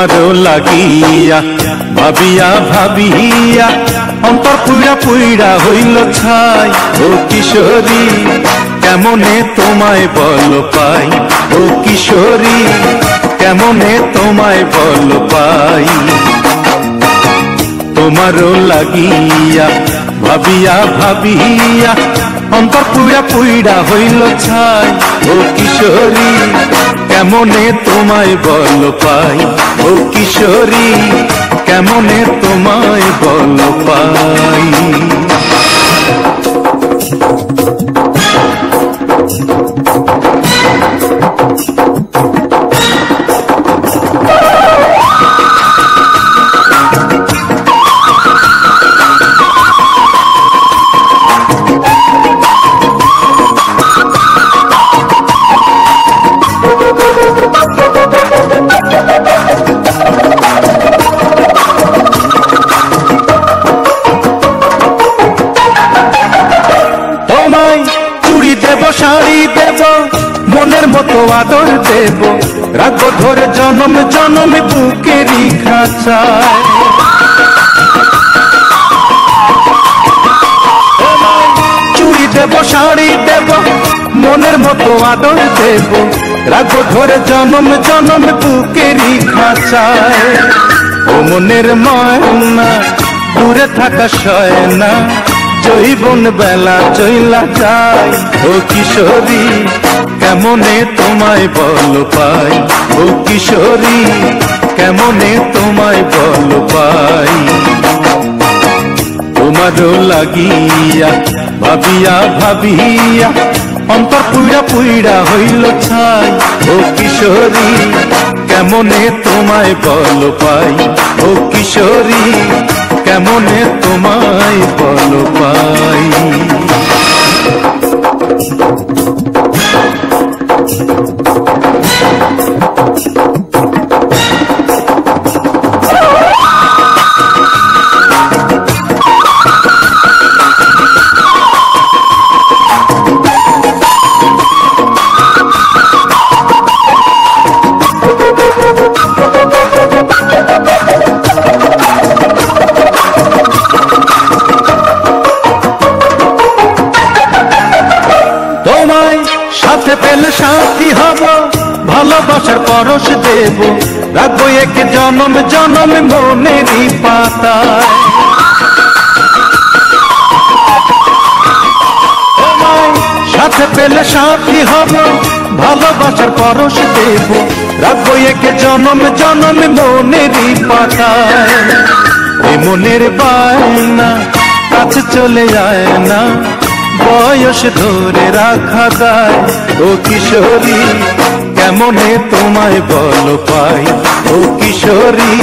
তোমারও লাগিয়া ভাবিয়া ভাবিয়া অন্তর পুইরা পুইরা হইল ছাই। ও কিশোরী কেমনে তোমায় বল পাই, ও কিশোরী কেমনে তোমায় বল পাই। তোমারও লাগিয়া ভাবিয়া ভাবিয়া অন্তর পুইরা পুইরা হইল ছাই। ও কিশোরী কেমনে তোমায় বল পাই, ও কিশোরী কেমনে তোমায় বল পাই। শাড়ি দেব মনের মতো আদর দেব, রাখবো ধরে জনম জনম বুকেরই খাঁচায়। চুড়ি দেব শাড়ি দেব মনের মতো আদর দেব, রাখবো ধরে জনম জনম বুকেরই খাঁচায়। ও মনের ময়না দূরে থাকা সয় না, জৈবন বেলা চইলা যায়। ও কিশোরী কেমনে তোমায় বল পাই, ও কিশোরী কেমনে তোমায় বল পাই। তোমারও লাগিয়া ভাবিয়া ভাবিয়া অন্তর পুইরা পুইরা হইল ছাই। ও কিশোরী কেমনে তোমায় বল পাই, ও কিশোরী কেমনে তোমায় বল পাই। সাথে পেলে সাথী হব, ভালোবাসার পরশ দেব, রাখবো এক জনম জনম মনেরই পাতায়। সাথে পেলে সাথী হব, ভালোবাসার পরশ দেব, রাখবো এক জনম জনম মনেরই পাতায়। এই মনের বায়না কাছে চলে যায় না, বয়স ধরে রাখা যায়। ও কিশোরী কেমনে তোমায় বল পাই, ও কিশোরী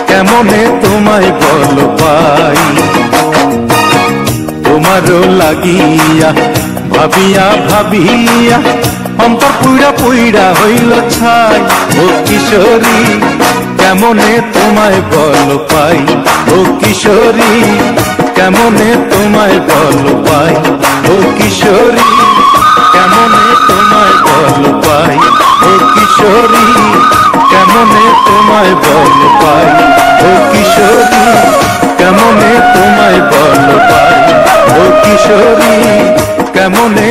কেমনে তোমায় বল পাই। তোমারও লাগিয়া ভাবিয়া ভাবিয়া অন্তর পুইরা পুইরা হইল ছাই। ও কিশোরী কেমনে তোমায় বল পাই, ও কিশোরী কেমনে তোমায় বল পাই, ও কিশোরী কেমনে তোমায় বল পাই, ও কিশোরী কেমনে তোমায় বল পাই, ও কিশোরী কেমনে তোমায় বল পাই, ও কিশোরী কেমনে